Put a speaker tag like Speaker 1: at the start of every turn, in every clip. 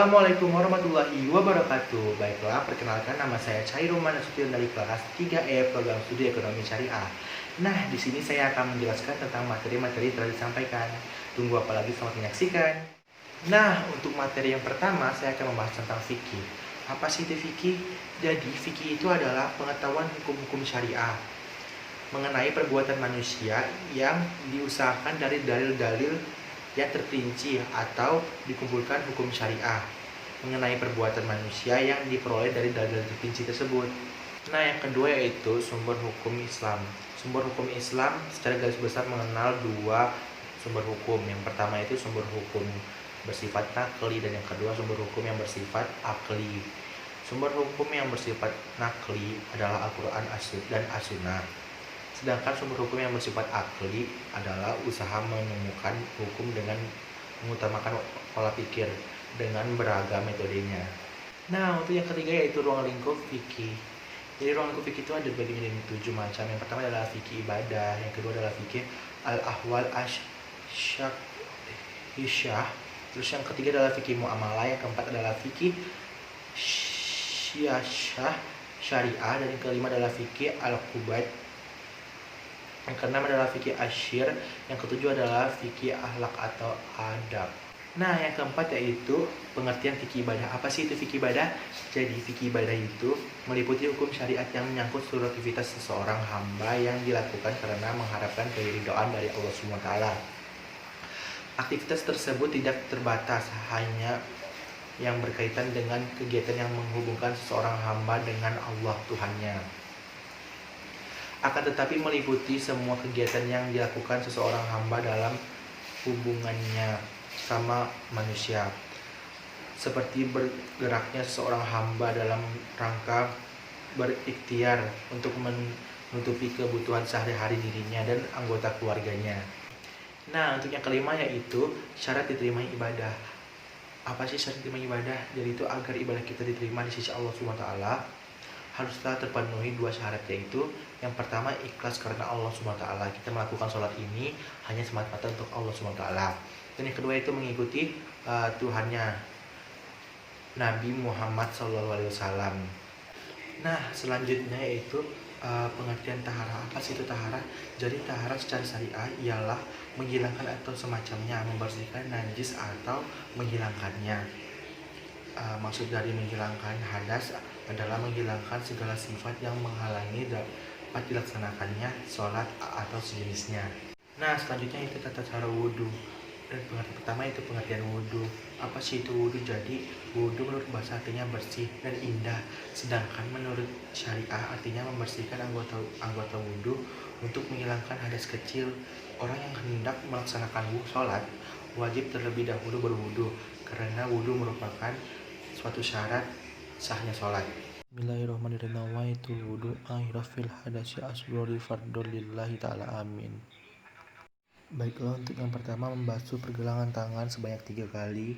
Speaker 1: Assalamualaikum warahmatullahi wabarakatuh. Baiklah, perkenalkan nama saya Chairoman Nasution dari kelas 3E Program Studi Ekonomi Syariah. Nah, di sini saya akan menjelaskan tentang materi-materi yang telah disampaikan. Tunggu apa lagi, selamat menyaksikan. Nah, untuk materi yang pertama saya akan membahas tentang fikih. Apa sih itu fikih? Jadi, fikih itu adalah pengetahuan hukum-hukum syariah mengenai perbuatan manusia yang diusahakan dari dalil-dalil yang terperinci atau dikumpulkan hukum syariah mengenai perbuatan manusia yang diperoleh dari dalil-dalil terperinci tersebut. Nah, yang kedua yaitu sumber hukum Islam. Sumber hukum Islam secara garis besar mengenal dua sumber hukum. Yang pertama itu sumber hukum bersifat nakli dan yang kedua sumber hukum yang bersifat akli. Sumber hukum yang bersifat nakli adalah Al-Quran dan As-Sunnah. Sedangkan sumber hukum yang bersifat akli adalah usaha menemukan hukum dengan mengutamakan pola pikir dengan beragam metodenya. Nah, untuk yang ketiga yaitu ruang lingkup fikih. Jadi ruang lingkup fikih itu ada dibagi menjadi 7 macam. Yang pertama adalah fikih ibadah, yang kedua adalah fikih al-ahwal asy-syar'iyyah. Terus yang ketiga adalah fikih muamalah, yang keempat adalah fikih syiasah syariah, dan yang kelima adalah fikih al-qubad. Yang keenam adalah fikih asyir, yang ketujuh adalah fikih akhlak atau adab. Nah, yang keempat yaitu pengertian fikih ibadah. Apa sih itu fikih ibadah? Jadi fikih ibadah itu meliputi hukum syariat yang menyangkut seluruh aktivitas seseorang hamba yang dilakukan karena mengharapkan keridhaan dari Allah SWT. Aktivitas tersebut tidak terbatas hanya yang berkaitan dengan kegiatan yang menghubungkan seseorang hamba dengan Allah Tuhannya, akan tetapi meliputi semua kegiatan yang dilakukan seseorang hamba dalam hubungannya sama manusia, seperti bergeraknya seseorang hamba dalam rangka berikhtiar untuk menutupi kebutuhan sehari-hari dirinya dan anggota keluarganya. Nah, untuk yang kelima yaitu syarat diterima ibadah. Apa sih syarat diterima ibadah? Jadi itu agar ibadah kita diterima di sisi Allah SWT haruslah terpenuhi dua syarat, yaitu yang pertama ikhlas karena Allah SWT. Kita melakukan sholat ini hanya semata-mata untuk Allah SWT. Dan yang kedua itu mengikuti Tuhannya, Nabi Muhammad SAW. Nah, selanjutnya yaitu pengertian tahara. Apa sih itu tahara? Jadi tahara secara syariah ialah menghilangkan atau semacamnya, membersihkan najis atau menghilangkannya. Maksud dari menghilangkan hadas adalah menghilangkan segala sifat yang menghalangi dapat dilaksanakannya sholat atau sejenisnya. Nah, selanjutnya itu tata cara wudhu. Dan pengertian pertama itu pengertian wudhu. Apa sih itu wudhu? Jadi wudhu menurut bahasa artinya bersih dan indah, sedangkan menurut syariah artinya membersihkan anggota wudhu untuk menghilangkan hadas kecil. Orang yang hendak melaksanakan sholat wajib terlebih dahulu berwudhu, karena wudhu merupakan suatu syarat sahnya sholat. Bismillahirrahmanirrahim. Nawaitul wudu'a rafil hadasy asghari fardhu lillahi ta'ala, amin. Baiklah, untuk yang pertama membasuh pergelangan tangan sebanyak 3 kali.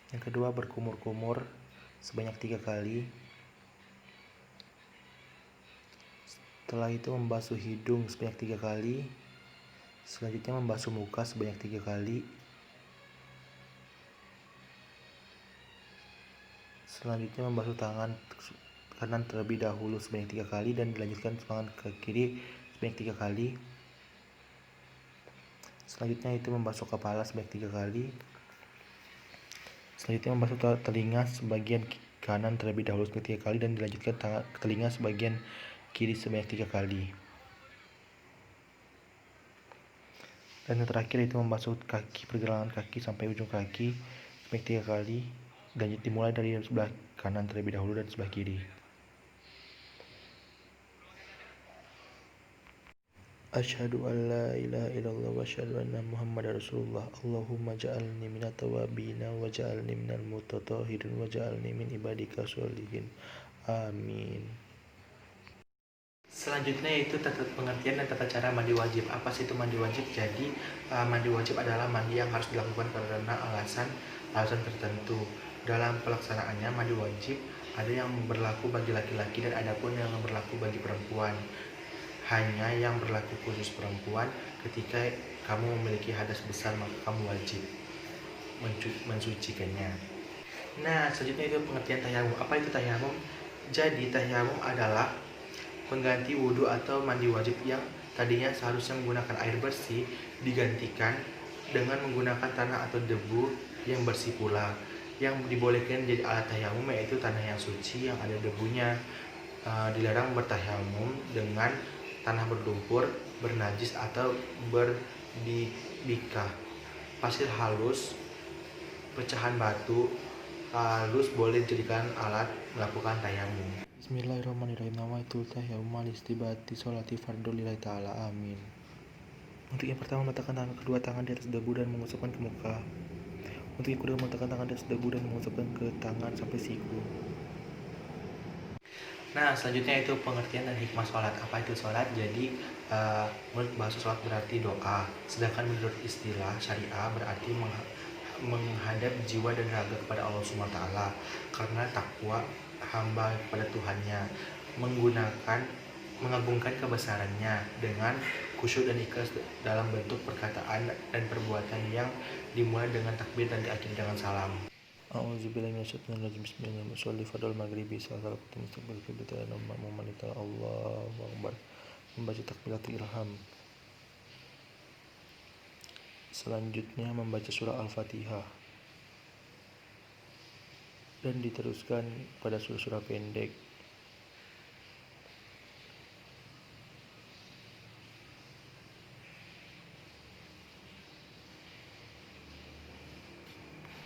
Speaker 1: Yang kedua berkumur-kumur sebanyak 3 kali. Setelah itu membasuh hidung sebanyak 3 kali. Selanjutnya membasuh muka sebanyak 3 kali. Selanjutnya membasuh tangan kanan terlebih dahulu sebanyak 3 kali dan dilanjutkan tangan ke kiri sebanyak 3 kali. Selanjutnya itu membasuh kepala sebanyak 3 kali. Selanjutnya membasuh telinga sebagian kanan terlebih dahulu sebanyak 3 kali dan dilanjutkan ke telinga sebagian kiri sebanyak 3 kali. Dan yang terakhir itu membasuh kaki, pergelangan kaki sampai ujung kaki sebanyak 3 kali. Dan dimulai dari sebelah kanan terlebih dahulu dan sebelah kiri. Asyhadu an la ilaha illallah wa asyhadu anna Muhammadar Rasulullah. Allahumma ja'alni minat tawabina wa ja'alni minal mutatahhirin wa ja'alni min ibadika sholihin. Amin. Selanjutnya itu pengertian dan tata cara mandi wajib. Apa sih itu mandi wajib? Jadi mandi wajib adalah mandi yang harus dilakukan karena alasan tertentu. Dalam pelaksanaannya mandi wajib ada yang berlaku bagi laki-laki dan ada pun yang berlaku bagi perempuan. Hanya yang berlaku khusus perempuan ketika kamu memiliki hadas besar maka kamu wajib. mensucikannya. Nah, selanjutnya itu pengertian tayamum. Apa itu tayamum? Jadi tayamum adalah pengganti wudhu atau mandi wajib yang tadinya seharusnya menggunakan air bersih digantikan dengan menggunakan tanah atau debu yang bersih pula. Yang dibolehkan jadi alat tayamum yaitu tanah yang suci yang ada debunya. Dilarang bertayamum dengan tanah berlumpur, bernajis atau berbikah. Pasir halus, pecahan batu halus boleh dijadikan alat melakukan tayamum. Bismillahirrahmanirrahim. Nawaitul tayammum istibati sholati fardhu lillahi ta'ala. Amin. Untuk yang pertama, meletakkan kedua tangan di atas debu dan mengusapkan ke muka. Untuk yang kedua, meletakkan tangan di atas debu dan mengusapkan ke tangan sampai siku. Nah, selanjutnya itu pengertian dan hikmah sholat. Apa itu sholat? Jadi menurut bahasa sholat berarti doa, sedangkan menurut istilah syariah berarti menghadap jiwa dan raga kepada Allah SWT karena takwa hamba kepada Tuhannya, mengagungkan kebesarannya dengan khusyuk dan ikhlas dalam bentuk perkataan dan perbuatan yang dimulai dengan takbir dan diakhiri dengan salam. A'udzubillahi minasyaitonir rajim. Bismillahirrahmanirrahim. Fadl maghribi salat mustaqbil qiblat dan memanita Allahu akbar. Membaca takbiratul ihram. Selanjutnya membaca surah Al-Fatihah. Dan diteruskan pada surah-surah pendek.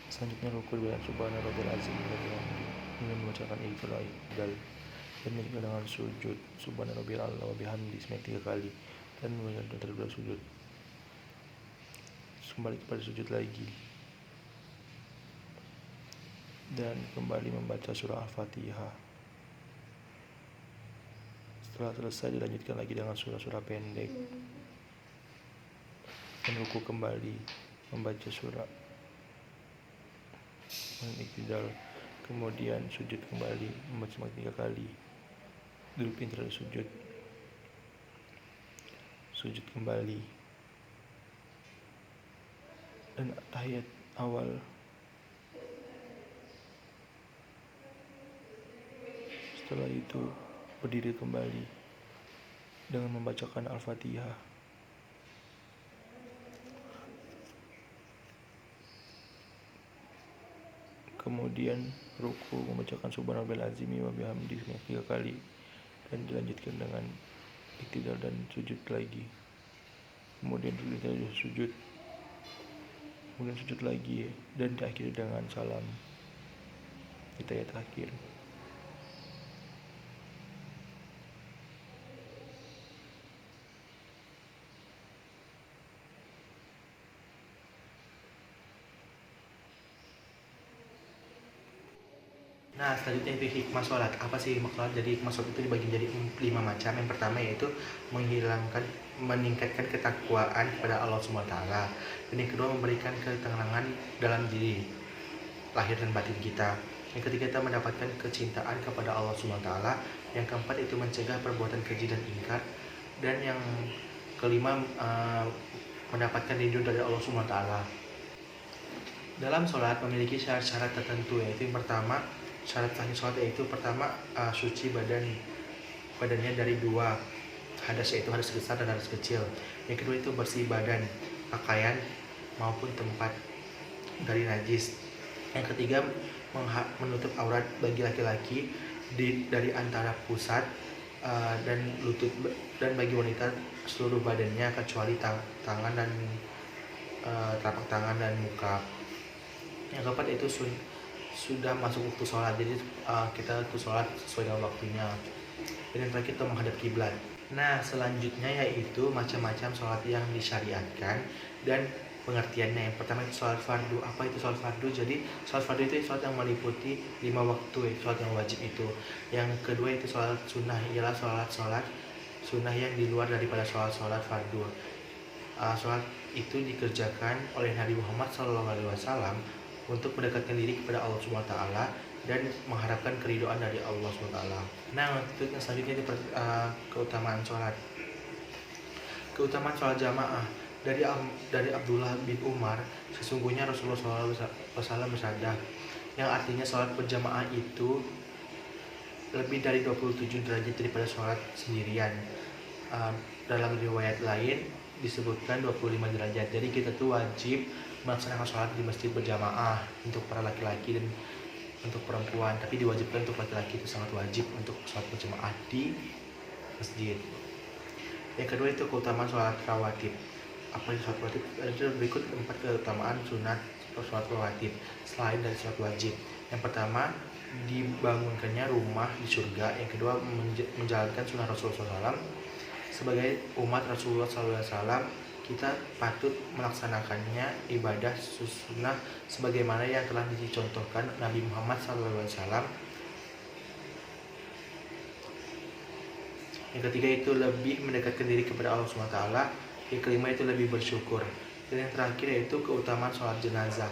Speaker 1: Selanjutnya rukun dengan subhana rabbil azim dengan membacakan i'tidal dan menyebutkan dengan sujud subhana rabbil a'la wa bihamdi 3 kali dan membacakan terus sujud, kembali kepada sujud lagi dan kembali membaca surah Al-Fatihah. Setelah selesai dilanjutkan lagi dengan surah-surah pendek dan ruku kembali membaca surah i'tidal, kemudian sujud kembali membaca 3 kali, duduk pintar sujud kembali, dan tahiyat awal. Setelah itu berdiri kembali dengan membacakan Al-Fatihah. Kemudian ruku membacakan subhanallahil azim wa bihamdi 3 kali dan dilanjutkan dengan i'tidal dan sujud lagi. Kemudian sujud, kemudian sujud lagi dan diakhiri dengan salam di tahiyat akhir. Nah, selanjutnya itu hikmah sholat. Apa sih hikmah sholat? Jadi hikmah sholat itu dibagi jadi 5 macam. Yang pertama yaitu meningkatkan ketakwaan kepada Allah SWT. Dan yang kedua memberikan ketenangan dalam diri, lahir dan batin kita. Yang ketiga kita mendapatkan kecintaan kepada Allah SWT. Yang keempat itu mencegah perbuatan keji dan ingkar. Dan yang kelima mendapatkan ridho dari Allah SWT. Dalam sholat memiliki syarat-syarat tertentu, yaitu yang pertama, syarat sahih sholat yaitu pertama suci badannya dari 2 hadas, yaitu hadas besar dan hadas kecil. Yang kedua itu bersih badan, pakaian maupun tempat dari najis. Yang ketiga menutup aurat bagi laki-laki dari antara pusat dan lutut, dan bagi wanita seluruh badannya kecuali tangan dan telapak tangan dan muka. Yang keempat itu sudah masuk waktu sholat, jadi kita tuh sholat sesuai dengan waktunya. Dan yang terakhir itu menghadap kiblat. Nah, selanjutnya yaitu macam-macam sholat yang disyariatkan dan pengertiannya. Yang pertama itu sholat fardu. Apa itu sholat fardu? Jadi sholat fardu itu sholat yang meliputi 5 waktu, sholat yang wajib itu. Yang kedua itu sholat sunnah, ialah sholat sunnah yang di luar daripada sholat fardu. Sholat itu dikerjakan oleh Nabi Muhammad SAW untuk mendekatkan diri kepada Allah SWT dan mengharapkan keridhaan dari Allah SWT. Nah, untuk yang selanjutnya itu keutamaan sholat. Keutamaan sholat jamaah. Dari Abdullah bin Umar, sesungguhnya Rasulullah SAW bersabda, yang artinya sholat berjamaah itu lebih dari 27 derajat daripada sholat sendirian. Dalam riwayat lain disebutkan 25 derajat. Jadi kita tuh wajib melaksanakan sholat di masjid berjamaah untuk para laki-laki dan untuk perempuan, tapi diwajibkan untuk laki-laki, itu sangat wajib untuk sholat berjamaah di masjid. Yang kedua itu keutamaan sholat rawatib. Apa itu sholat rawatib? Ada berikut 4 keutamaan sunat sholat rawatib selain dari sholat wajib. Yang pertama, dibangunkannya rumah di surga. Yang kedua, menjalankan sunnah Rasulullah SAW. Sebagai umat Rasulullah SAW, kita patut melaksanakannya ibadah sunnah sebagaimana yang telah dicontohkan Nabi Muhammad SAW. Yang ketiga itu lebih mendekatkan diri kepada Allah SWT. Yang kelima itu lebih bersyukur. Dan yang terakhir yaitu keutamaan sholat jenazah.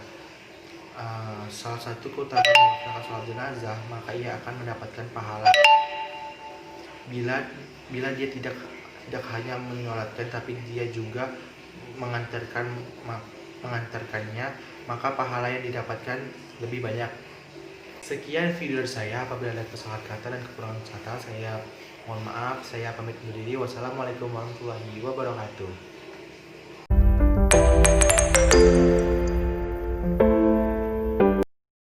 Speaker 1: Salah satu keutamaan melaksanakan sholat jenazah, maka ia akan mendapatkan pahala bila dia tidak hanya menyolatkan, tapi dia juga mengantarkannya, maka pahala yang didapatkan lebih banyak. Sekian video dari saya. Apabila ada kesalahan kata dan kekurangan kata, saya mohon maaf. Saya pamit undur diri. Wassalamualaikum warahmatullahi wabarakatuh.